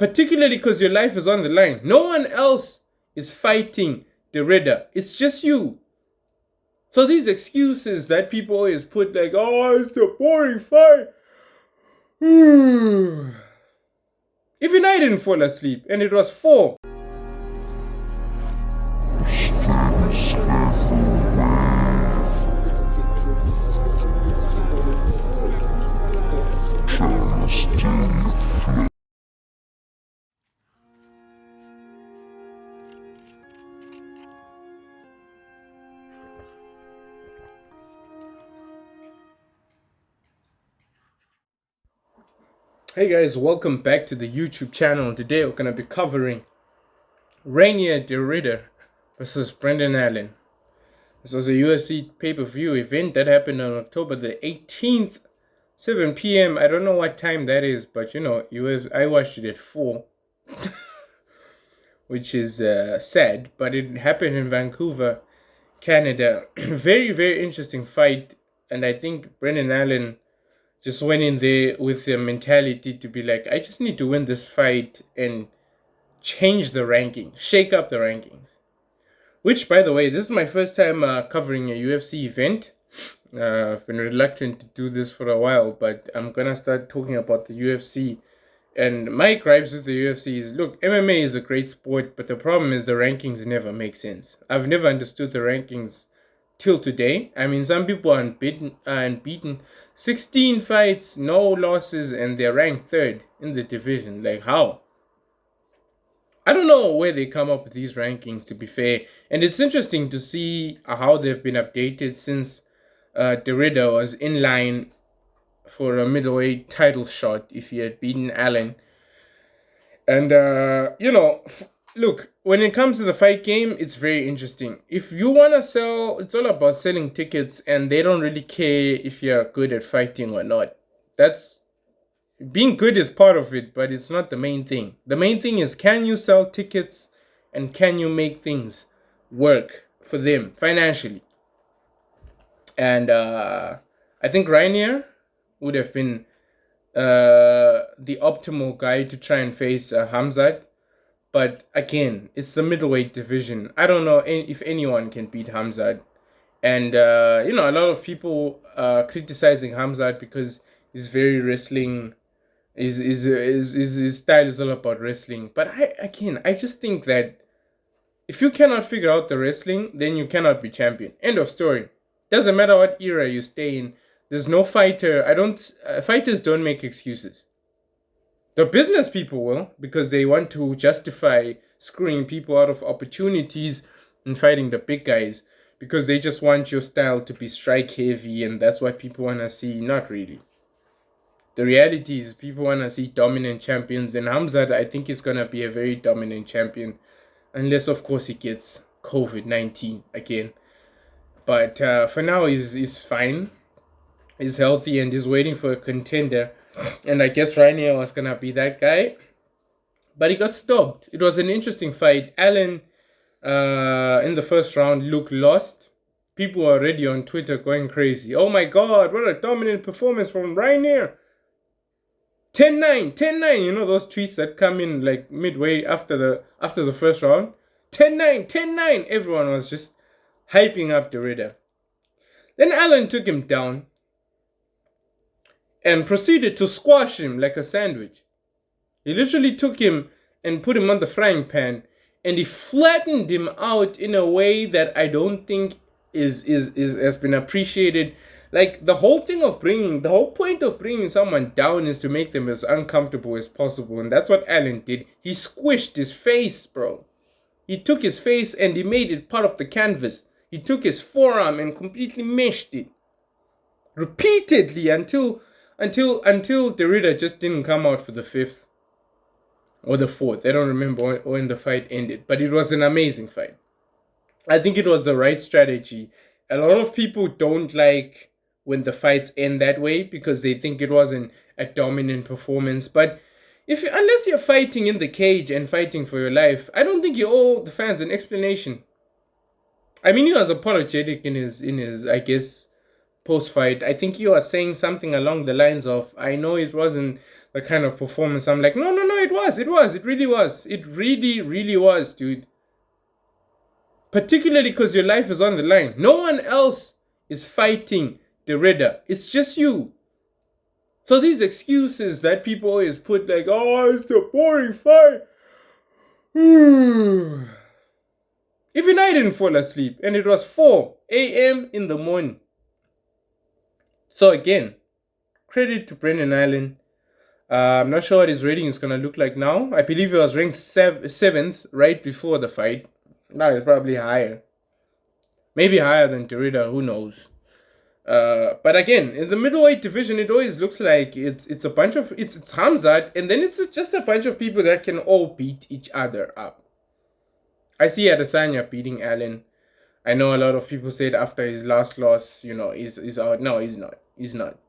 particularly because your life is on the line. No one else is fighting Derrida. It's just you. So these excuses that people always put, like, oh, it's a boring fight. Even I didn't fall asleep, and it was 4. Hey guys, welcome back to the YouTube channel. Today we're going to be covering Rainier Derrida versus Brendan Allen. This was a UFC pay-per-view event that happened on October the 18th, 7 p.m. I don't know what time that is, but you know, I watched it at 4, which is sad, but it happened in Vancouver, Canada. Very, very interesting fight, and I think Brendan Allen just went in there with the mentality to be like, I just need to win this fight and change the rankings, shake up the rankings. Which, by the way, this is my first time covering a UFC event. I've been reluctant to do this for a while, but I'm gonna start talking about the UFC. And my gripes with the UFC is, look, MMA is a great sport, but the problem is the rankings never make sense. I've never understood the rankings till today. I mean, some people are unbeaten. 16 fights, no losses, and they're ranked 3rd in the division. Like, how? I don't know where they come up with these rankings, to be fair. And it's interesting to see how they've been updated since Derrida was in line for a middleweight title shot if he had beaten Allen. And, you know, look, when it comes to the fight game, it's very interesting. If you want to sell, it's all about selling tickets, and they don't really care if you're good at fighting or not. Being good is part of it, but it's not the main thing. The main thing is, can you sell tickets and can you make things work for them financially? And I think Rainier would have been the optimal guy to try and face Hamzat. But again, it's the middleweight division. I don't know if anyone can beat Hamzat. And, you know, a lot of people criticizing Hamzat because he's very wrestling. His style is all about wrestling. But I just think that if you cannot figure out the wrestling, then you cannot be champion. End of story. Doesn't matter what era you stay in. There's no fighter. Fighters don't make excuses. The business people will, because they want to justify screwing people out of opportunities and fighting the big guys, because they just want your style to be strike heavy, and that's what people want to see. Not really. The reality is people want to see dominant champions, and Hamzat, I think, is going to be a very dominant champion, unless, of course, he gets COVID-19 again. But for now, he's fine. He's healthy, and he's waiting for a contender. And I guess Rainier was going to be that guy. But he got stopped. It was an interesting fight. Allen, in the first round, looked lost. People were already on Twitter going crazy. Oh my God, what a dominant performance from Rainier. 10-9, 10-9. You know those tweets that come in like midway after the first round? 10-9, 10-9. Everyone was just hyping up Derrida. Then Allen took him down and proceeded to squash him like a sandwich. He literally took him and put him on the frying pan, and he flattened him out in a way that I don't think is has been appreciated. Like, the whole point of bringing someone down is to make them as uncomfortable as possible, and that's what Allen did. He squished his face, bro. He took his face and he made it part of the canvas. He took his forearm and completely meshed it repeatedly until Derrida just didn't come out for the 5th or the 4th. I don't remember when the fight ended, but it was an amazing fight. I think it was the right strategy. A lot of people don't like when the fights end that way because they think it wasn't a dominant performance. But unless you're fighting in the cage and fighting for your life, I don't think you owe the fans an explanation. I mean, he was apologetic in his I guess, post-fight. I think he was saying something along the lines of, I know it wasn't the kind of performance. I'm like, no, it really was. It really, really was, dude. Particularly because your life is on the line. No one else is fighting the Ridder. It's just you. So these excuses that people always put, like, oh, it's a boring fight. Even I didn't fall asleep, and it was 4 a.m. in the morning. So again, credit to Brendan Allen. I'm not sure what his rating is going to look like now. I believe he was ranked 7th right before the fight. Now it's probably higher. Maybe higher than Derrida, who knows. But again, in the middleweight division, it always looks like it's a bunch of it's Hamzat, and then it's just a bunch of people that can all beat each other up. I see Adesanya beating Allen. I know a lot of people said after his last loss, he's out. No, he's not. He's not.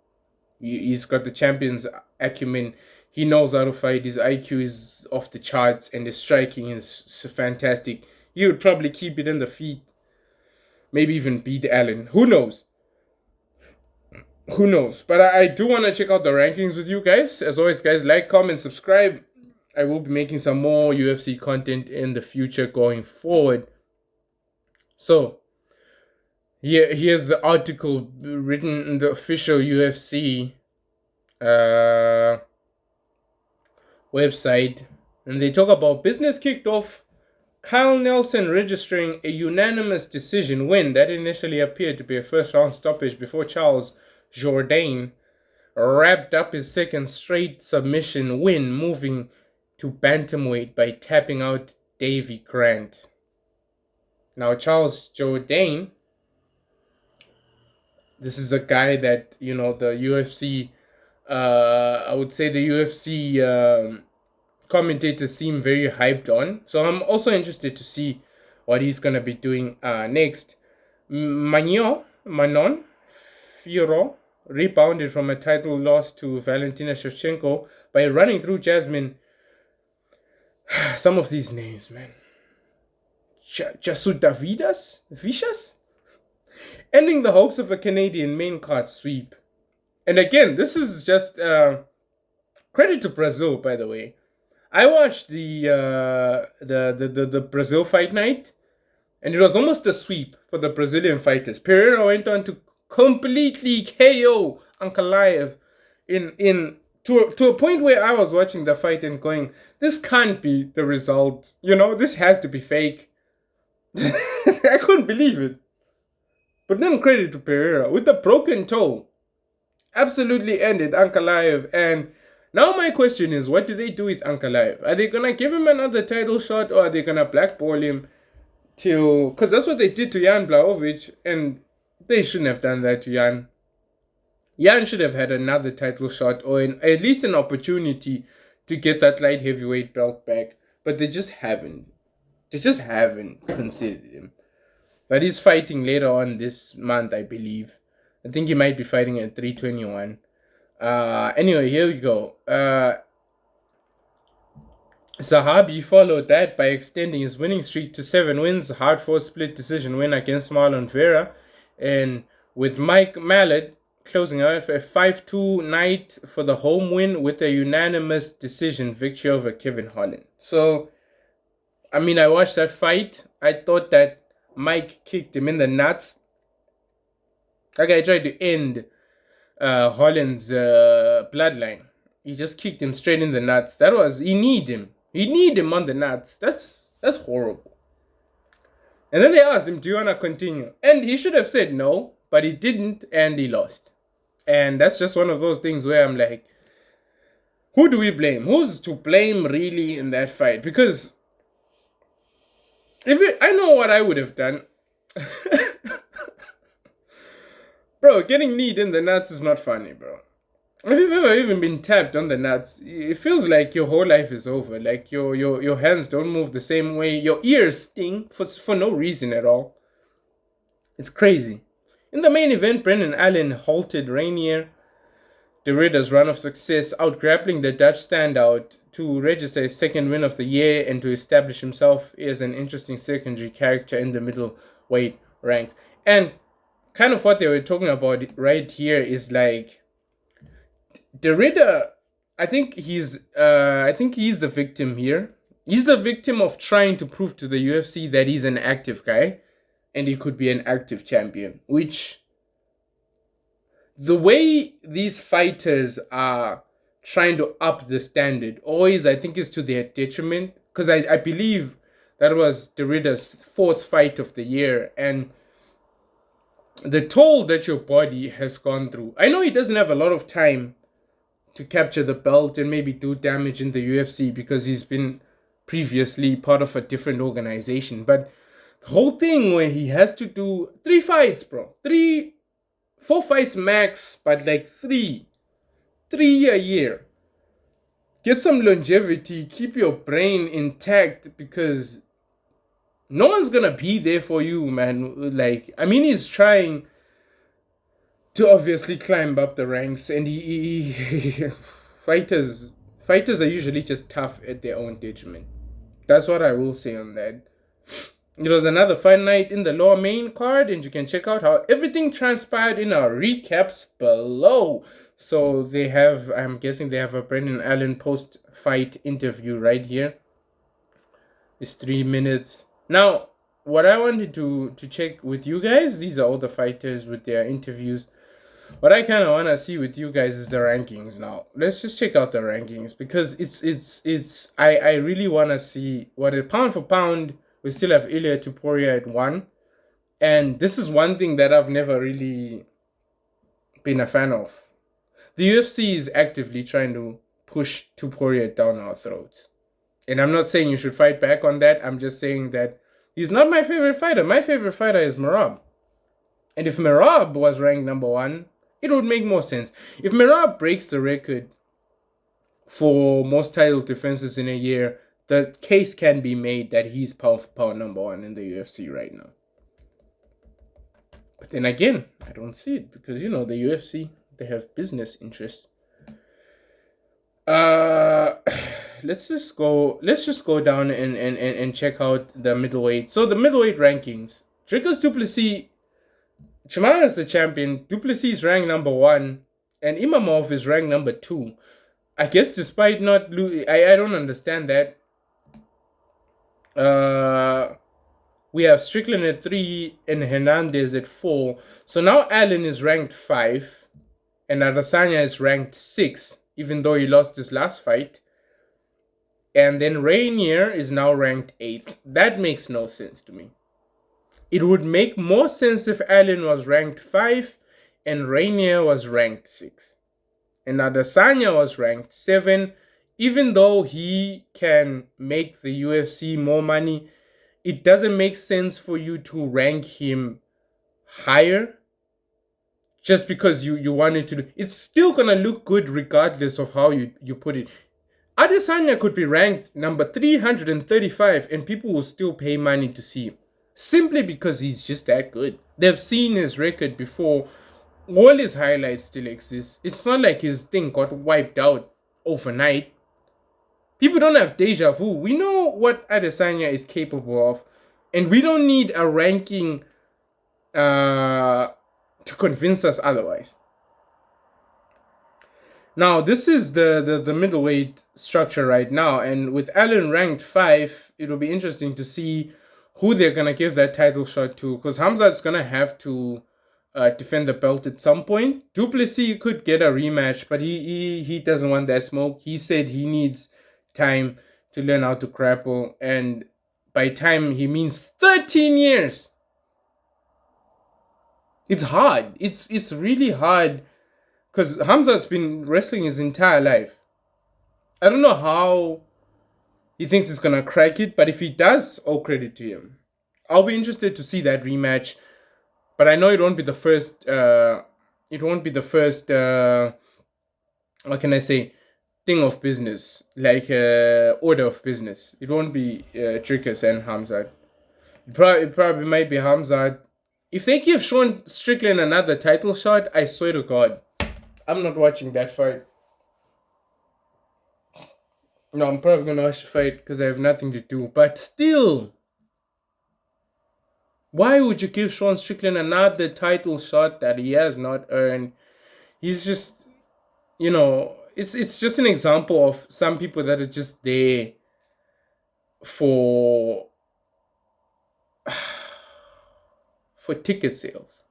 He's got the champion's acumen. He knows how to fight. His IQ is off the charts, and his striking is fantastic. He would probably keep it in the feet. Maybe even beat Allen. Who knows? Who knows? But I do want to check out the rankings with you guys. As always, guys, like, comment, subscribe. I will be making some more UFC content in the future going forward. So, here's the article written in the official UFC website. And they talk about business kicked off. Kyle Nelson registering a unanimous decision win that initially appeared to be a first-round stoppage before Charles Jourdain wrapped up his second straight submission win, moving to bantamweight by tapping out Davy Grant. Now, Charles Jourdain, this is a guy that, the UFC, I would say the UFC commentators seem very hyped on. So I'm also interested to see what he's going to be doing next. Manon Fiorot rebounded from a title loss to Valentina Shevchenko by running through Jasmine. Some of these names, man. Jasudavidas? Vicious? Ending the hopes of a Canadian main card sweep. And again, this is just credit to Brazil, by the way. I watched the Brazil Fight Night, and it was almost a sweep for the Brazilian fighters. Pereira went on to completely KO Ankalaev to a point where I was watching the fight and going, this can't be the result. This has to be fake. I couldn't believe it. But then credit to Pereira with the broken toe. Absolutely ended Ankalaev. And now my question is, what do they do with Ankalaev? Are they going to give him another title shot, or are they going to blackball him till... Because that's what they did to Jan Blachowicz, and they shouldn't have done that to Jan. Jan should have had another title shot, or at least an opportunity to get that light heavyweight belt back. But they just haven't. They just haven't considered him. But he's fighting later on this month, I believe. I think he might be fighting at 321. Anyway, here we go. Zahabi followed that by extending his winning streak to 7 wins, a hard-fought split decision win against Marlon Vera, and with Mike Mallet closing out a 5-2 night for the home win with a unanimous decision victory over Kevin Holland. So, I watched that fight. I thought that Mike kicked him in the nuts. That guy tried to end Holland's bloodline. He just kicked him straight in the nuts. He need him. He need him on the nuts. That's horrible. And then they asked him, do you want to continue? And he should have said no, but he didn't, and he lost. And that's just one of those things where I'm like, who do we blame? Who's to blame really in that fight? Because I know what I would have done. Bro, getting kneed in the nuts is not funny, bro. If you've ever even been tapped on the nuts, it feels like your whole life is over. Like your hands don't move the same way. Your ears sting for no reason at all. It's crazy. In the main event, Brendan Allen halted Rainier Derrida's run of success, out-grappling the Dutch standout to register his second win of the year and to establish himself as an interesting secondary character in the middleweight ranks. And kind of what they were talking about right here is like, Derrida, I think he's the victim here. He's the victim of trying to prove to the UFC that he's an active guy and he could be an active champion, which the way these fighters are trying to up the standard always, I think, is to their detriment, because I believe that was Derrida's fourth fight of the year, and the toll that your body has gone through. I know he doesn't have a lot of time to capture the belt and maybe do damage in the UFC because he's been previously part of a different organization, but the whole thing where he has to do 3 fights, bro, 4 fights max, but like three a year. Get some longevity, keep your brain intact, because no one's gonna be there for you, man. Like, I mean, he's trying to obviously climb up the ranks, and fighters are usually just tough at their own detriment. That's what I will say on that. It was another fun night in the lower main card, and you can check out how everything transpired in our recaps below. So they have, I'm guessing they have a Brendan Allen post-fight interview right here. It's 3 minutes. Now, what I wanted to check with you guys, these are all the fighters with their interviews. What I kind of want to see with you guys is the rankings now. Let's just check out the rankings, because I really want to see what a pound for pound. We still have Ilya Tuporia at 1. And this is one thing that I've never really been a fan of. The UFC is actively trying to push Tuporia down our throats. And I'm not saying you should fight back on that. I'm just saying that he's not my favorite fighter. My favorite fighter is Merab. And if Merab was ranked number 1, it would make more sense. If Merab breaks the record for most title defenses in a year, the case can be made that he's pound for pound number 1 in the UFC right now. But then again, I don't see it, because, you know, the UFC, they have business interests. Let's just go down and check out the middleweight. So the middleweight rankings. Dricus Du Plessis, Chimaev is the champion. Du Plessis is ranked number 1, and Imamov is ranked number 2. I guess despite not losing, I don't understand that. We have Strickland at 3 and Hernandez at 4. So now Allen is ranked 5, and Adesanya is ranked 6, even though he lost his last fight. And then Rainier is now ranked 8. That makes no sense to me. It would make more sense if Allen was ranked 5 and Rainier was ranked 6. And Adesanya was ranked 7. Even though he can make the UFC more money, it doesn't make sense for you to rank him higher just because you wanted to do. It's still gonna look good regardless of how you put it. Adesanya could be ranked number 335 and people will still pay money to see him, simply because he's just that good. They've seen his record before. All his highlights still exist. It's not like his thing got wiped out overnight. People don't have deja vu. We know what Adesanya is capable of, and we don't need a ranking to convince us otherwise. Now, this is the middleweight structure right now, and with Allen ranked 5, it'll be interesting to see who they're going to give that title shot to, because Hamzat's going to have to defend the belt at some point. Du Plessis could get a rematch, but he doesn't want that smoke. He said he needs time to learn how to grapple, and by time he means 13 years. It's hard. It's really hard, because Hamzat's been wrestling his entire life. I don't know how he thinks he's gonna crack it, but if he does, all credit to him. I'll be interested to see that rematch, but I know it won't be the first. What can I say? Thing of business, like order of business. It won't be Dricus and Hamzat. It probably might be Hamzat. If they give Sean Strickland another title shot, I swear to God, I'm not watching that fight. No, I'm probably gonna watch the fight because I have nothing to do. But still, why would you give Sean Strickland another title shot that he has not earned? He's just, it's just an example of some people that are just there for for ticket sales.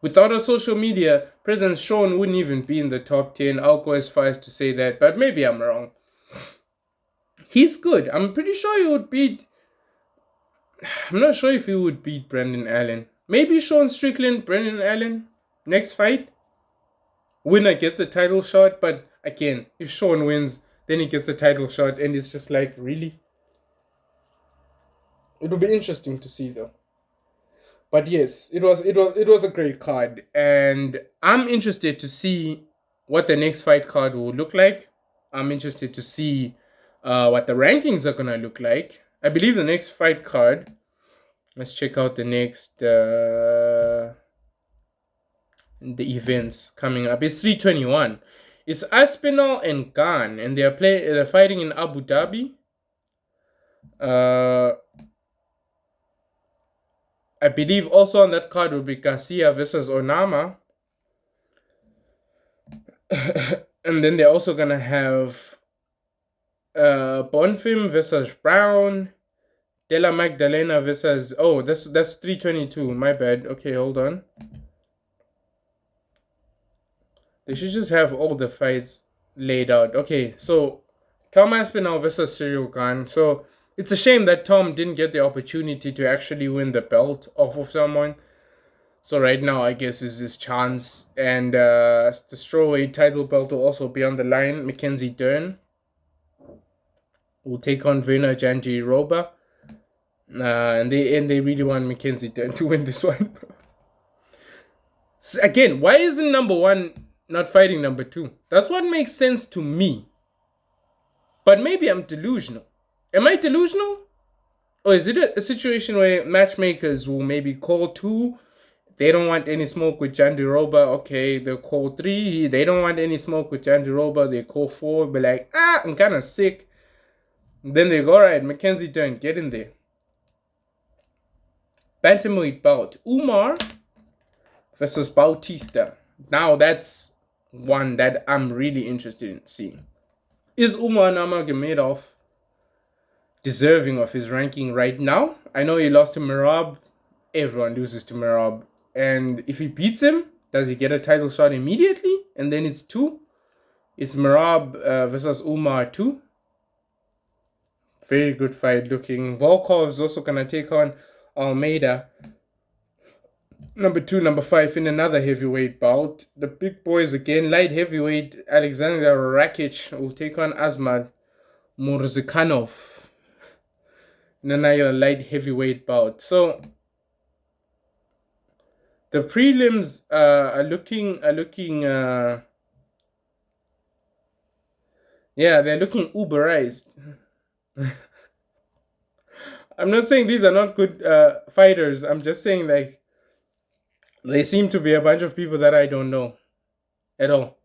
Without a social media presence, Sean wouldn't even be in the top 10. I'll go as far as to say that, but maybe I'm wrong. He's good. I'm pretty sure he would beat. I'm not sure if he would beat Brendan Allen. Maybe Sean Strickland, Brendan Allen. Next fight, winner gets a title shot. But again, if Sean wins, then he gets a title shot, and it's just like, really? It will be interesting to see though. But yes, it was a great card, and I'm interested to see what the next fight card will look like. I'm interested to see what the rankings are gonna look like. I believe the next fight card. Let's check out the next the events coming up. It's 321. It's Aspinall and Khan, and they're fighting in Abu Dhabi. I believe also on that card will be Garcia versus Onama. And then they're also gonna have Bonfim versus Brown, Della Magdalena versus that's 322. My bad. Okay, hold on. They should just have all the fights laid out. Okay, so Tom Aspinall versus Cyril Gane. So it's a shame that Tom didn't get the opportunity to actually win the belt off of someone. So right now, I guess, is his chance. And the strawweight title belt will also be on the line. Mackenzie Dern will take on Verna Jandiroba. And they really want Mackenzie Dern to win this one. So again, why isn't number one not fighting number two? That's what makes sense to me. But maybe I'm delusional. Am I delusional? Or is it a situation where matchmakers will maybe call two? They don't want any smoke with Jandiroba. Okay, they'll call three. They don't want any smoke with Jandiroba. They call four. Be like, I'm kind of sick. And then they go, all right, Mackenzie Dern, get in there. Bantamweight bout. Umar versus Bautista. Now that's one that I'm really interested in seeing. Is Umar Nurmagomedov deserving of his ranking right now? I know he lost to Merab. Everyone loses to Merab. And if he beats him, does he get a title shot immediately? And then it's two. It's Merab versus Umar 2. Very good fight looking. Volkov is also going to take on Almeida. Number 2, number 5 in another heavyweight bout. The big boys again. Light heavyweight Alexander Rakic will take on Asmad Murzikanov in another light heavyweight bout. So the prelims are looking they're looking uberized. I'm not saying these are not good fighters. I'm just saying, like, they seem to be a bunch of people that I don't know at all.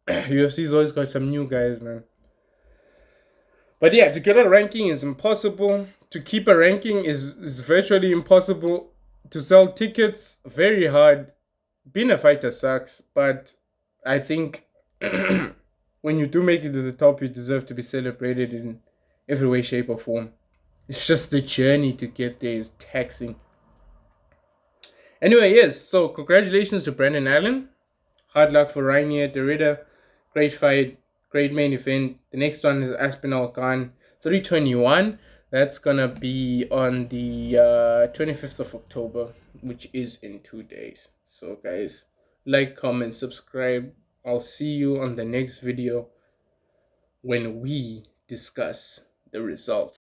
UFC's always got some new guys, man. But yeah, to get a ranking is impossible. To keep a ranking is virtually impossible. To sell tickets, very hard. Being a fighter sucks, but I think when you do make it to the top, you deserve to be celebrated in every way, shape, or form. It's just the journey to get there is taxing. Anyway, yes, so congratulations to Brendan Allen. Hard luck for Rainier Derrida. Great fight, great main event. The next one is Aspinall Khan, 321. That's gonna be on the 25th of October, which is in 2 days. So guys, like, comment, subscribe. I'll see you on the next video when we discuss the results.